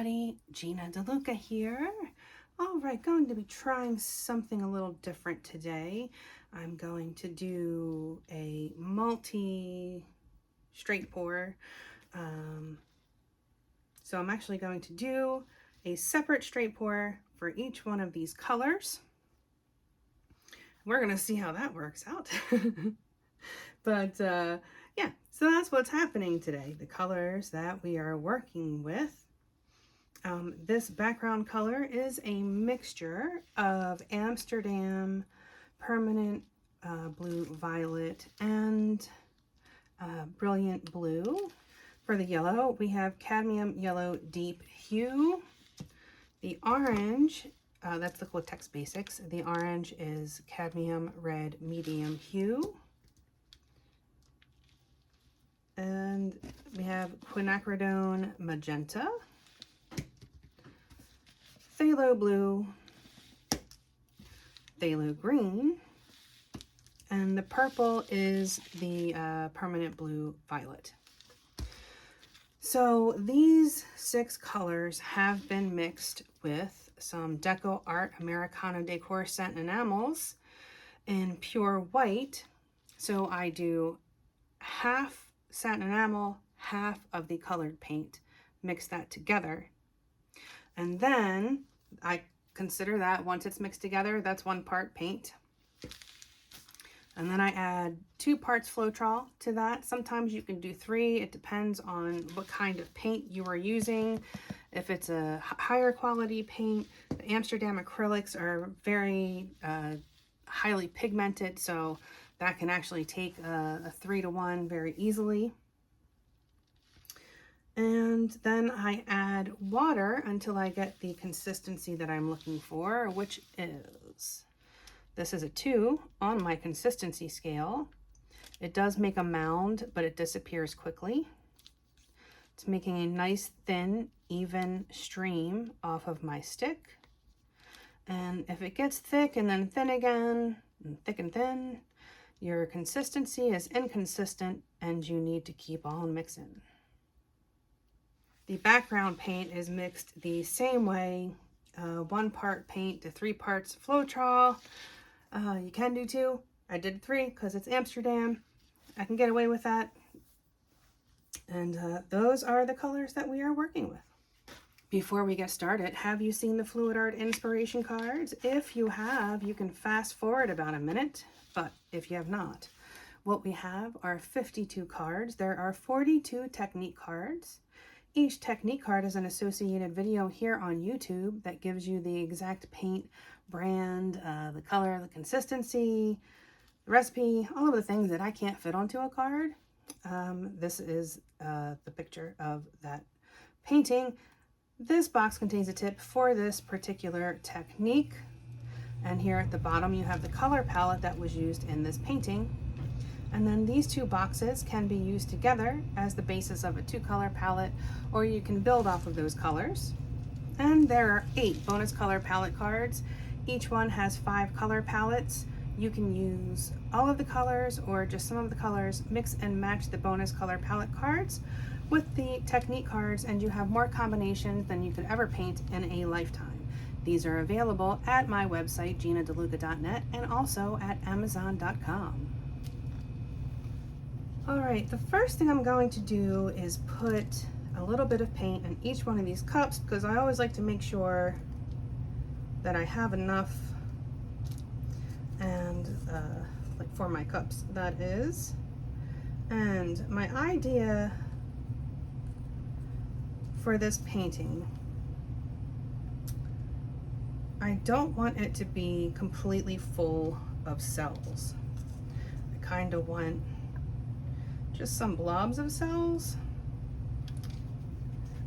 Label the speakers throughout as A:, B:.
A: everybody, Gina DeLuca here. All right, going to be trying something a little different today. I'm going to do a multi straight pour. So I'm actually going to do a separate straight pour for each one of these colors. We're going to see how that works out. But yeah, so that's what's happening today. The colors that we are working with. This background color is a mixture of Amsterdam Permanent Blue Violet and Brilliant Blue. For the yellow, we have Cadmium Yellow Deep Hue. The orange, that's the Liquitex Basics. The orange is Cadmium Red Medium Hue. And we have Quinacridone Magenta, Phthalo Blue, Phthalo Green, and the purple is the Permanent Blue Violet. So these 6 colors have been mixed with some DecoArt Americana Decor Scent Enamels in pure white. So I do half satin enamel, half of the colored paint, mix that together, and then I consider that once it's mixed together, that's 1 part paint. And then I add 2 parts Floetrol to that. Sometimes you can do 3. It depends on what kind of paint you are using. If it's a higher quality paint, the Amsterdam acrylics are very highly pigmented, so that can actually take a 3-to-1 very easily. And then I add water until I get the consistency that I'm looking for, which is, this is a 2 on my consistency scale. It does make a mound, but it disappears quickly. It's making a nice, thin, even stream off of my stick. And if it gets thick and then thin again, and thick and thin, your consistency is inconsistent and you need to keep on mixing. The background paint is mixed the same way, 1 part paint to 3 parts Floetrol. You can do 2. I did 3 because it's Amsterdam. I can get away with that. And those are the colors that we are working with. Before we get started, have you seen the Fluid Art inspiration cards? If you have, you can fast forward about a minute. But if you have not, what we have are 52 cards. There are 42 technique cards. Each technique card is an associated video here on YouTube that gives you the exact paint, brand, the color, the consistency, the recipe, all of the things that I can't fit onto a card. This is the picture of that painting. This box contains a tip for this particular technique. And here at the bottom, you have the color palette that was used in this painting. And then these 2 boxes can be used together as the basis of a 2-color palette, or you can build off of those colors. And there are 8 bonus color palette cards. Each one has 5 color palettes. You can use all of the colors or just some of the colors, mix and match the bonus color palette cards with the technique cards, and you have more combinations than you could ever paint in a lifetime. These are available at my website, ginadeluca.net, and also at amazon.com. All right, the first thing I'm going to do is put a little bit of paint in each one of these cups, because I always like to make sure that I have enough, and like for my cups, that is. And my idea for this painting, I don't want it to be completely full of cells. I kind of want just some blobs of cells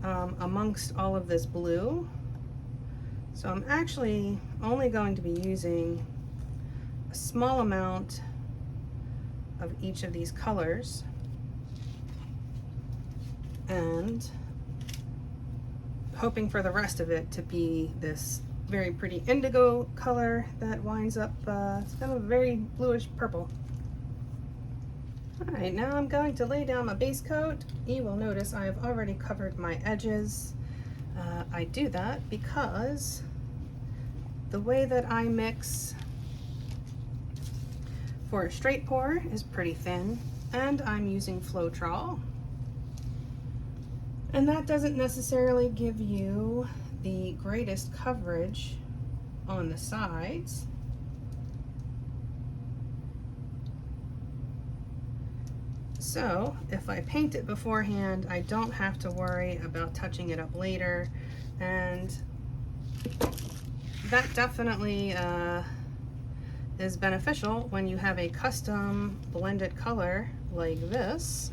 A: amongst all of this blue. So I'm actually only going to be using a small amount of each of these colors, and hoping for the rest of it to be this very pretty indigo color that winds up it's kind of a very bluish purple. All right, now I'm going to lay down my base coat. You will notice I've already covered my edges I do that because the way that I mix for a straight pour is pretty thin, and I'm using Floetrol. And that doesn't necessarily give you the greatest coverage on the sides. So if I paint it beforehand, I don't have to worry about touching it up later, and that definitely is beneficial when you have a custom blended color like this,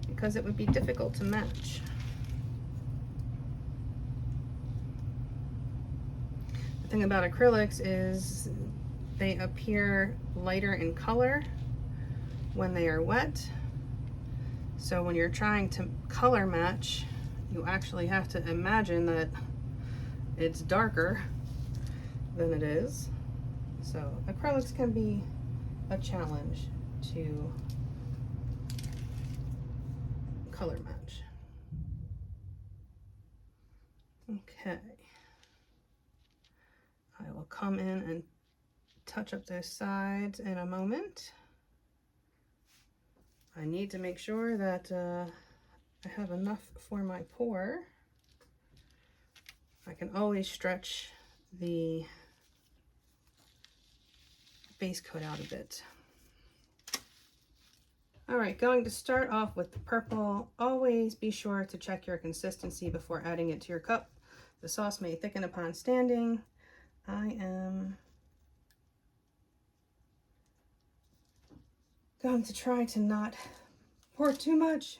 A: because it would be difficult to match. The thing about acrylics is they appear lighter in color when they are wet. So when you're trying to color match, you actually have to imagine that it's darker than it is. So acrylics can be a challenge to color match. Okay. I will come in and touch up those sides in a moment. I need to make sure that I have enough for my pour. I can always stretch the base coat out a bit. All right, going to start off with the purple. Always be sure to check your consistency before adding it to your cup. The sauce may thicken upon standing. I am going to try to not pour too much.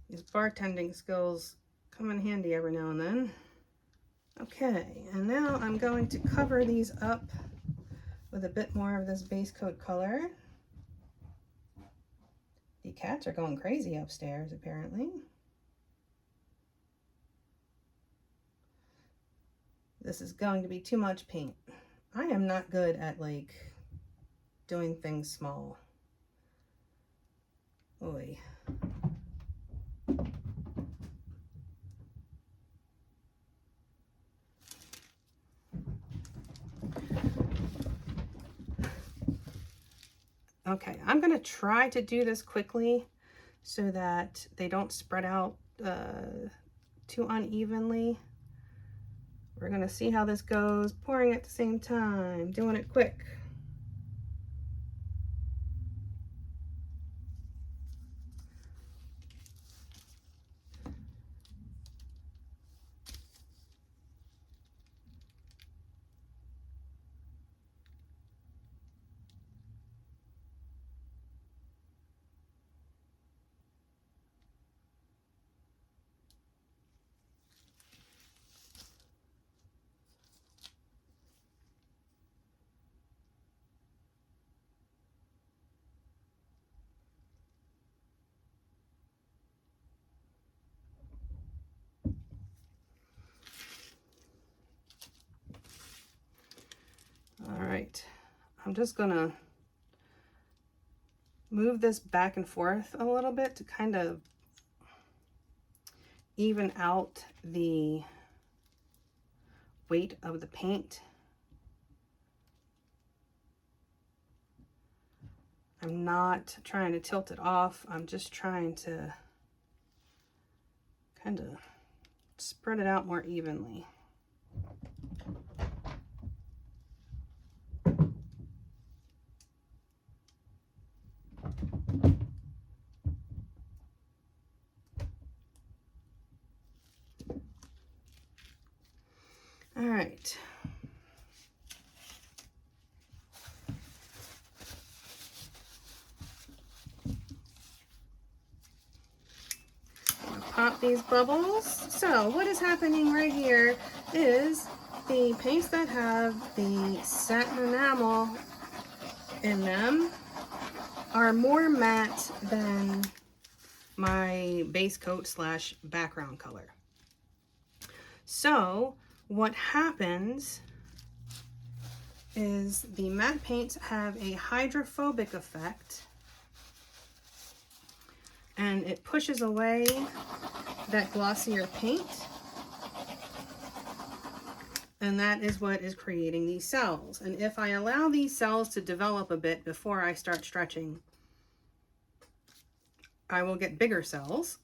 A: These bartending skills come in handy every now and then. Okay, and now I'm going to cover these up with a bit more of this base coat color. The cats are going crazy upstairs, apparently. This is going to be too much paint. I am not good at like doing things small. Oy. Okay, I'm gonna try to do this quickly so that they don't spread out too unevenly. We're gonna see how this goes, pouring at the same time, doing it quick. I'm just gonna move this back and forth a little bit to kind of even out the weight of the paint. I'm not trying to tilt it off. I'm just trying to kind of spread it out more evenly. All right. Pop these bubbles. So what is happening right here is the paints that have the satin enamel in them are more matte than my base coat slash background color. So what happens is the matte paints have a hydrophobic effect, and it pushes away that glossier paint, and that is what is creating these cells. And if I allow these cells to develop a bit before I start stretching, I will get bigger cells.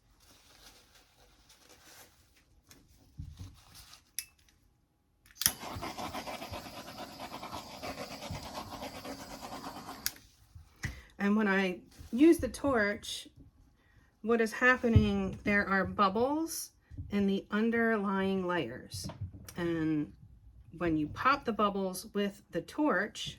A: And when I use the torch, what is happening, there are bubbles in the underlying layers. And when you pop the bubbles with the torch,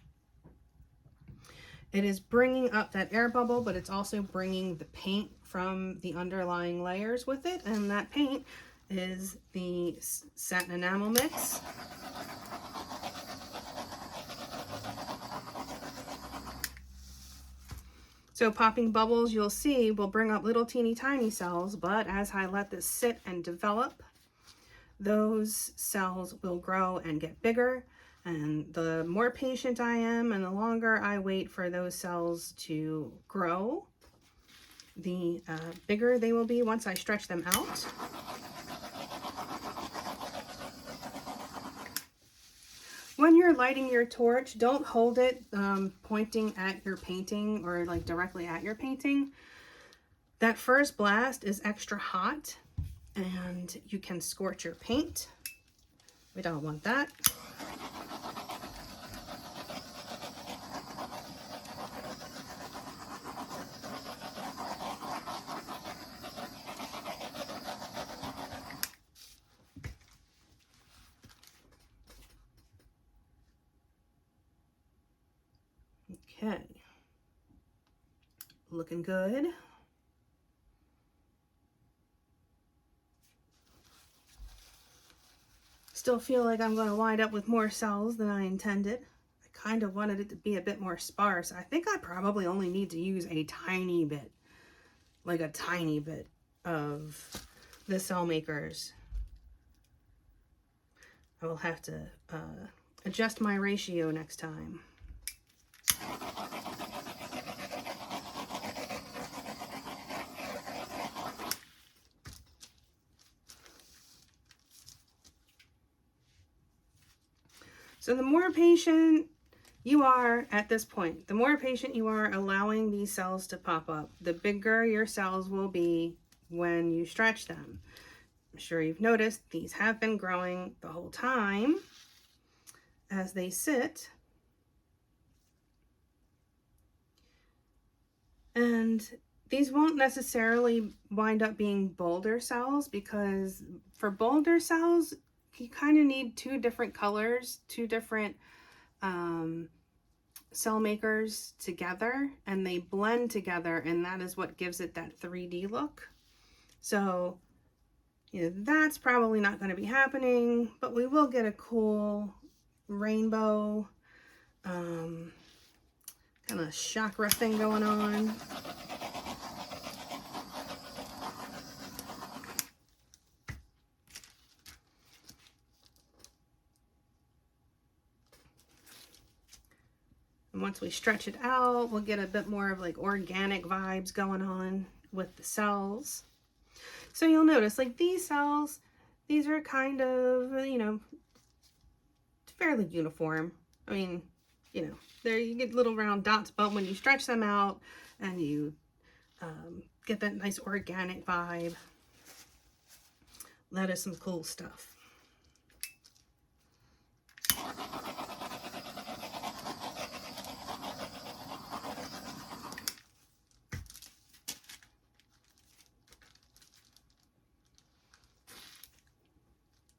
A: it is bringing up that air bubble, but it's also bringing the paint from the underlying layers with it. And that paint is the satin enamel mix. So popping bubbles, you'll see, will bring up little teeny tiny cells, but as I let this sit and develop, those cells will grow and get bigger. And the more patient I am and the longer I wait for those cells to grow, the bigger they will be once I stretch them out. When you're lighting your torch, don't hold it pointing at your painting or like directly at your painting. That first blast is extra hot and you can scorch your paint. We don't want that. Okay, looking good. Still feel like I'm going to wind up with more cells than I intended. I kind of wanted it to be a bit more sparse. I think I probably only need to use a tiny bit, like a tiny bit of the Cell Makers. I will have to adjust my ratio next time. So the more patient you are at this point, the more patient you are allowing these cells to pop up, the bigger your cells will be when you stretch them. I'm sure you've noticed these have been growing the whole time as they sit. And these won't necessarily wind up being boulder cells, because for boulder cells, you kind of need two different colors, two different Cell Makers together, and they blend together, and that is what gives it that 3D look. So, you know, that's probably not going to be happening, but we will get a cool rainbow kind of chakra thing going on. And once we stretch it out, we'll get a bit more of like organic vibes going on with the cells. So you'll notice like these cells, these are kind of, you know, fairly uniform. I mean, you know, there you get little round dots, but when you stretch them out and you get that nice organic vibe, that is some cool stuff.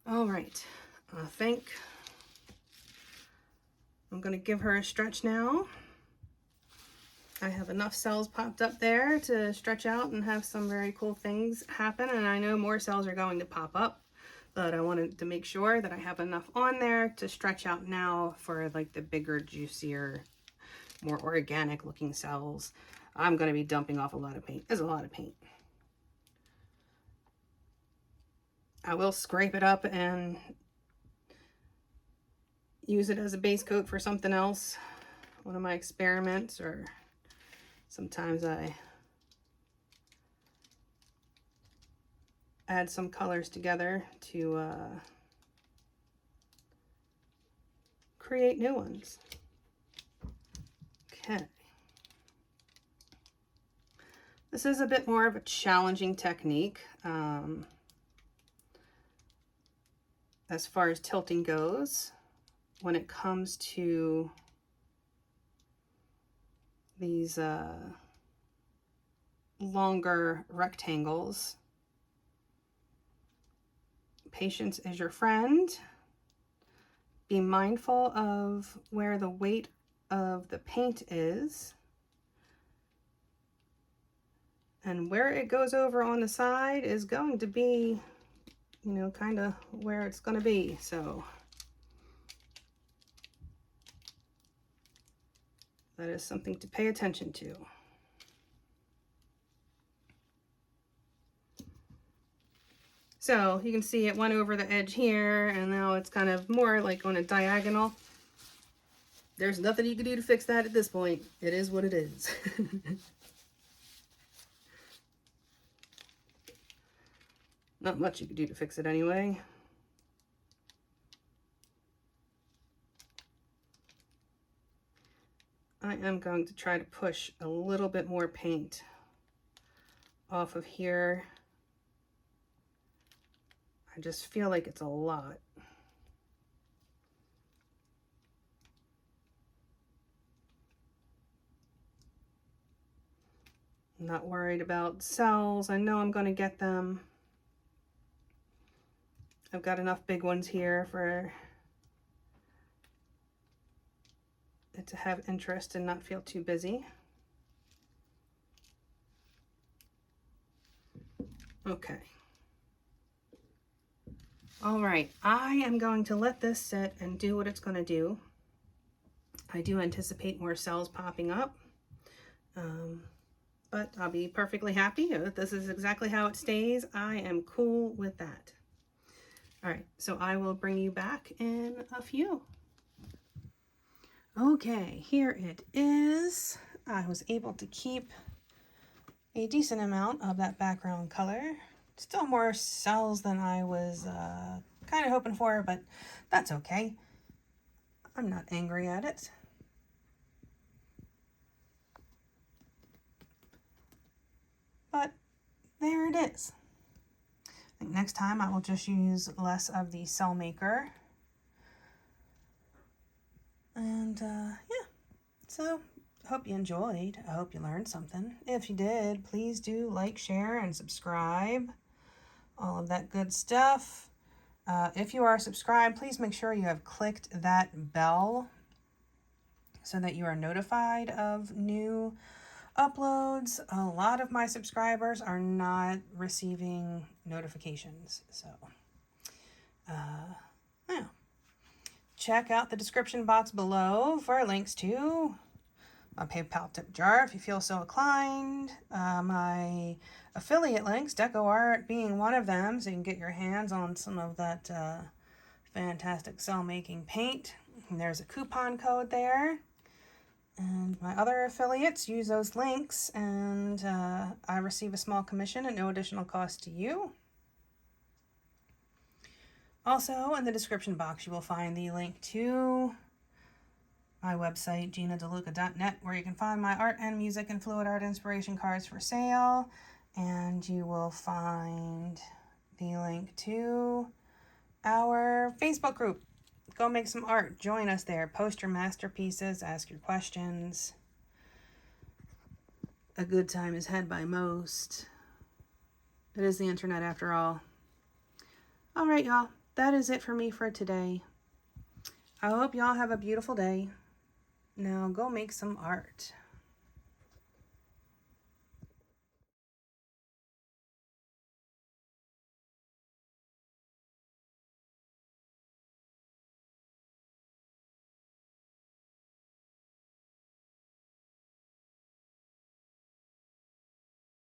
A: All right, I think I'm going to give her a stretch now. I have enough cells popped up there to stretch out and have some very cool things happen. And I know more cells are going to pop up, but I wanted to make sure that I have enough on there to stretch out now for like the bigger, juicier, more organic looking cells. I'm going to be dumping off a lot of paint. There's a lot of paint. I will scrape it up and use it as a base coat for something else, one of my experiments, or sometimes I add some colors together to create new ones. Okay. This is a bit more of a challenging technique as far as tilting goes when it comes to these longer rectangles. Patience is your friend. Be mindful of where the weight of the paint is and where it goes over on the side is going to be, you know, kind of where it's going to be. So that is something to pay attention to. So you can see it went over the edge here, and now it's kind of more like on a diagonal. There's nothing you can do to fix that at this point. It is what it is. Not much you can do to fix it anyway. I am going to try to push a little bit more paint off of here. I just feel like it's a lot. I'm not worried about cells. I know I'm going to get them. I've got enough big ones here for it to have interest and not feel too busy. Okay. All right, I am going to let this sit and do what it's going to do. I do anticipate more cells popping up, but I'll be perfectly happy if this is exactly how it stays. I am cool with that. All right, so I will bring you back in a few. Okay, here it is. I was able to keep a decent amount of that background color. Still more cells than I was kind of hoping for, but that's okay. I'm not angry at it. But there it is. I think next time I will just use less of the cell maker. And yeah, so hope you enjoyed. I hope you learned something. If you did, please do like, share, and subscribe. All of that good stuff. If you are subscribed, please make sure you have clicked that bell so that you are notified of new uploads. A lot of my subscribers are not receiving notifications, so yeah. Check out the description box below for links to my PayPal tip jar if you feel so inclined, my affiliate links, DecoArt being one of them, so you can get your hands on some of that fantastic cell making paint. And there's a coupon code there. And my other affiliates use those links, and I receive a small commission at no additional cost to you. Also, in the description box, you will find the link to my website, GinaDeLuca.net, where you can find my art and music and fluid art inspiration cards for sale. And you will find the link to our Facebook group. Go make some art. Join us there. Post your masterpieces. Ask your questions. A good time is had by most. It is the internet after all. All right, y'all. That is it for me for today. I hope y'all have a beautiful day. Now go make some art.